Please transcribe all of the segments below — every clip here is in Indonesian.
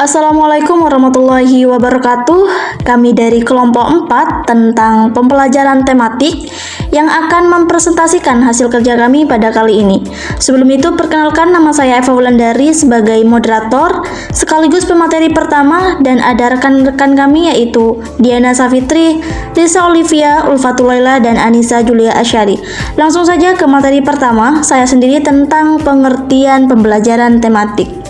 Assalamualaikum warahmatullahi wabarakatuh. Kami dari kelompok 4 tentang pembelajaran tematik yang akan mempresentasikan hasil kerja kami pada kali ini. Sebelum itu, perkenalkan, nama saya Eva Wulandari sebagai moderator sekaligus pemateri pertama, dan ada rekan-rekan kami yaitu Diana Safitri, Lisa Olivia, Ulfatulaila, dan Anissa Julia Asyari. Langsung saja ke materi pertama, saya sendiri tentang pengertian pembelajaran tematik.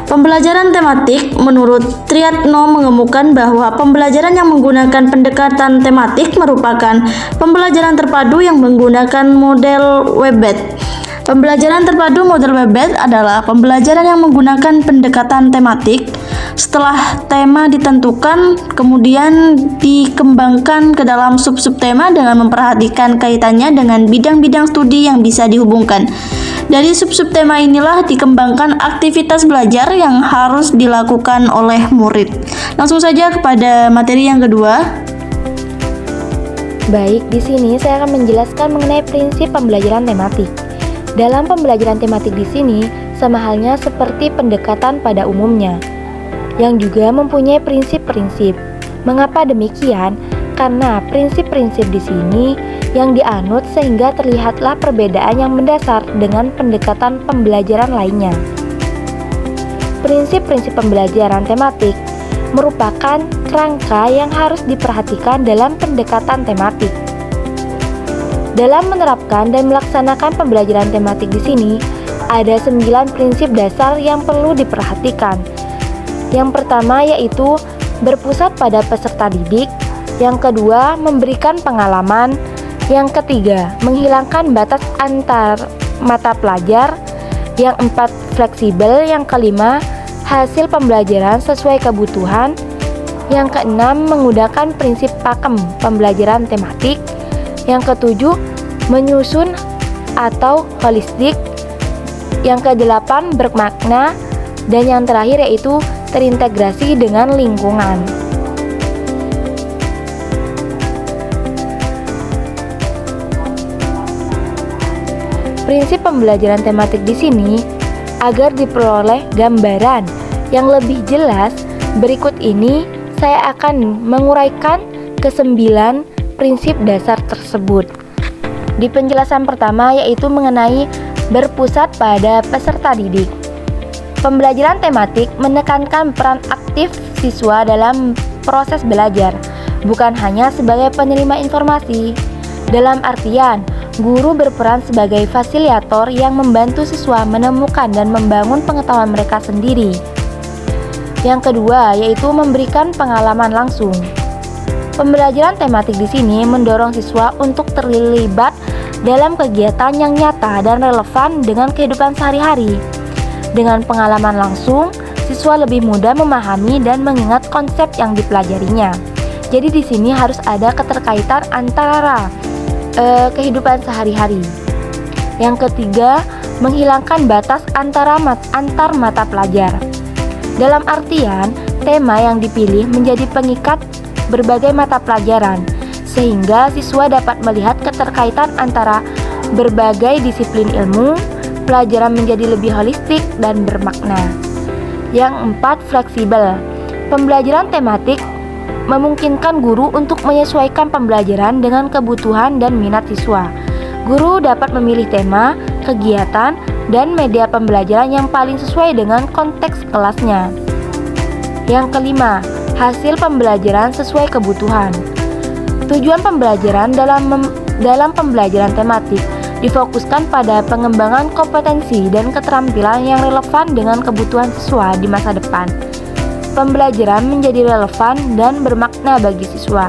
Pembelajaran tematik menurut Triatno mengemukakan bahwa pembelajaran yang menggunakan pendekatan tematik merupakan pembelajaran terpadu yang menggunakan model Webet. Pembelajaran terpadu model Webet adalah pembelajaran yang menggunakan pendekatan tematik. Setelah tema ditentukan, kemudian dikembangkan ke dalam sub-sub tema dengan memperhatikan kaitannya dengan bidang-bidang studi yang bisa dihubungkan. Dari sub-sub tema inilah dikembangkan aktivitas belajar yang harus dilakukan oleh murid. Langsung saja kepada materi yang kedua. Baik, di sini saya akan menjelaskan mengenai prinsip pembelajaran tematik. Dalam pembelajaran tematik di sini sama halnya seperti pendekatan pada umumnya, yang juga mempunyai prinsip-prinsip. Mengapa demikian? Karena prinsip-prinsip di sini yang dianut sehingga terlihatlah perbedaan yang mendasar dengan pendekatan pembelajaran lainnya. Prinsip-prinsip pembelajaran tematik merupakan kerangka yang harus diperhatikan dalam pendekatan tematik. Dalam menerapkan dan melaksanakan pembelajaran tematik di sini, ada 9 prinsip dasar yang perlu diperhatikan. Yang pertama yaitu berpusat pada peserta didik. Yang kedua, memberikan pengalaman. Yang ketiga, menghilangkan batas antar mata pelajar. Yang empat, fleksibel. Yang kelima, hasil pembelajaran sesuai kebutuhan. Yang keenam, menggunakan prinsip pakem pembelajaran tematik. Yang ketujuh, menyusun atau holistik. Yang kedelapan, bermakna. Dan yang terakhir yaitu terintegrasi dengan lingkungan. Prinsip pembelajaran tematik di sini agar diperoleh gambaran yang lebih jelas, berikut ini saya akan menguraikan ke-9 prinsip dasar tersebut. Di penjelasan pertama yaitu mengenai berpusat pada peserta didik. Pembelajaran tematik menekankan peran aktif siswa dalam proses belajar, bukan hanya sebagai penerima informasi. Dalam artian, guru berperan sebagai fasilitator yang membantu siswa menemukan dan membangun pengetahuan mereka sendiri. Yang kedua yaitu memberikan pengalaman langsung. Pembelajaran tematik di sini mendorong siswa untuk terlibat dalam kegiatan yang nyata dan relevan dengan kehidupan sehari-hari. Dengan pengalaman langsung, siswa lebih mudah memahami dan mengingat konsep yang dipelajarinya. Jadi di sini harus ada keterkaitan antara kehidupan sehari-hari. Yang ketiga, menghilangkan batas antar mata pelajar. Dalam artian, tema yang dipilih menjadi pengikat berbagai mata pelajaran, sehingga siswa dapat melihat keterkaitan antara berbagai disiplin ilmu. Pelajaran menjadi lebih holistik dan bermakna. Yang empat, fleksibel. Pembelajaran tematik memungkinkan guru untuk menyesuaikan pembelajaran dengan kebutuhan dan minat siswa. Guru dapat memilih tema, kegiatan, dan media pembelajaran yang paling sesuai dengan konteks kelasnya. Yang kelima, hasil pembelajaran sesuai kebutuhan. Tujuan pembelajaran dalam pembelajaran tematik difokuskan pada pengembangan kompetensi dan keterampilan yang relevan dengan kebutuhan siswa di masa depan. Pembelajaran menjadi relevan dan bermakna bagi siswa.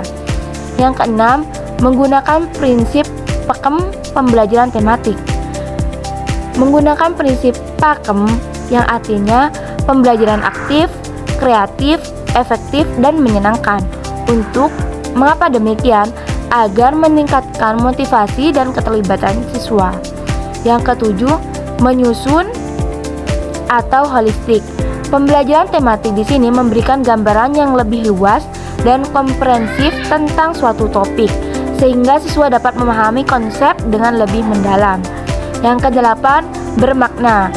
Yang keenam, menggunakan prinsip pakem pembelajaran tematik. Menggunakan prinsip pakem yang artinya pembelajaran aktif, kreatif, efektif, dan menyenangkan. Untuk mengapa demikian? Agar meningkatkan motivasi dan keterlibatan siswa. Yang ketujuh, menyusun atau holistik. Pembelajaran tematik di sini memberikan gambaran yang lebih luas dan komprehensif tentang suatu topik, sehingga siswa dapat memahami konsep dengan lebih mendalam. Yang kedelapan, bermakna.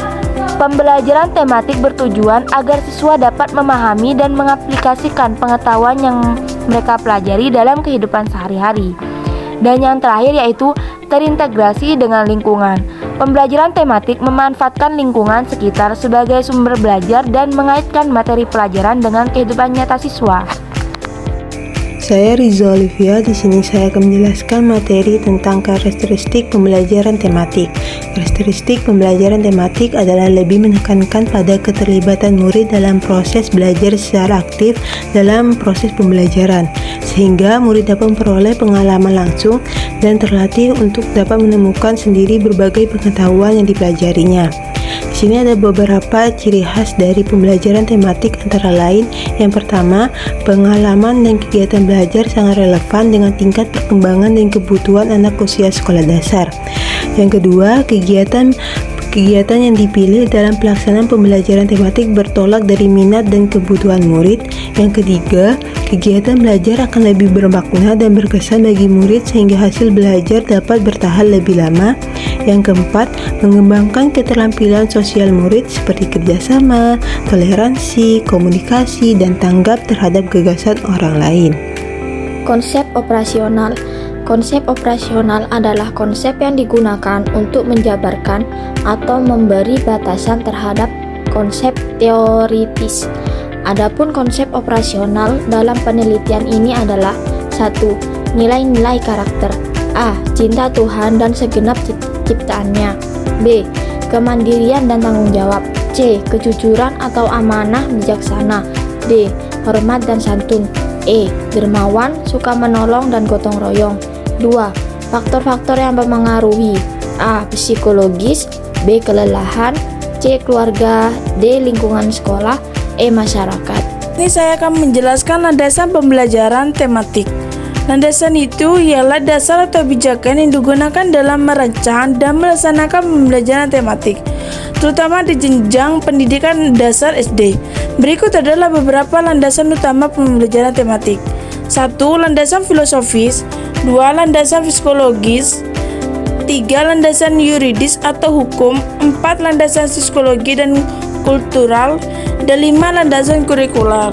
Pembelajaran tematik bertujuan agar siswa dapat memahami dan mengaplikasikan pengetahuan yang mereka pelajari dalam kehidupan sehari-hari. Dan yang terakhir yaitu terintegrasi dengan lingkungan. Pembelajaran tematik memanfaatkan lingkungan sekitar sebagai sumber belajar dan mengaitkan materi pelajaran dengan kehidupan nyata siswa. Saya Riza Olivia. Di sini saya akan menjelaskan materi tentang karakteristik pembelajaran tematik. Karakteristik pembelajaran tematik adalah lebih menekankan pada keterlibatan murid dalam proses belajar secara aktif dalam proses pembelajaran, sehingga murid dapat memperoleh pengalaman langsung dan terlatih untuk dapat menemukan sendiri berbagai pengetahuan yang dipelajarinya. Di sini ada beberapa ciri khas dari pembelajaran tematik, antara lain yang pertama, pengalaman dan kegiatan belajar sangat relevan dengan tingkat perkembangan dan kebutuhan anak usia sekolah dasar. Yang kedua, kegiatan yang dipilih dalam pelaksanaan pembelajaran tematik bertolak dari minat dan kebutuhan murid. Yang ketiga, kegiatan belajar akan lebih bermakna dan berkesan bagi murid sehingga hasil belajar dapat bertahan lebih lama. Yang keempat, mengembangkan keterampilan sosial murid seperti kerjasama, toleransi, komunikasi, dan tanggap terhadap gagasan orang lain. Konsep operasional. Konsep operasional adalah konsep yang digunakan untuk menjabarkan atau memberi batasan terhadap konsep teoritis. Adapun konsep operasional dalam penelitian ini adalah 1. Nilai-nilai karakter. A. Cinta Tuhan dan segenap ciptaannya. B. Kemandirian dan tanggung jawab. C. Kejujuran atau amanah bijaksana. D. Hormat dan santun. E. Dermawan, suka menolong dan gotong royong. 2. Faktor-faktor yang mempengaruhi. A. Psikologis. B. Kelelahan. C. Keluarga. D. Lingkungan sekolah. E. Masyarakat. Ini saya akan menjelaskan landasan pembelajaran tematik. Landasan itu ialah dasar atau pijakan yang digunakan dalam merancang dan melaksanakan pembelajaran tematik, terutama di jenjang pendidikan dasar SD. Berikut adalah beberapa landasan utama pembelajaran tematik. 1. Landasan filosofis. 2. Landasan psikologis. 3. Landasan yuridis atau hukum. 4. Landasan psikologi dan kultural. Dan 5. Landasan kurikuler.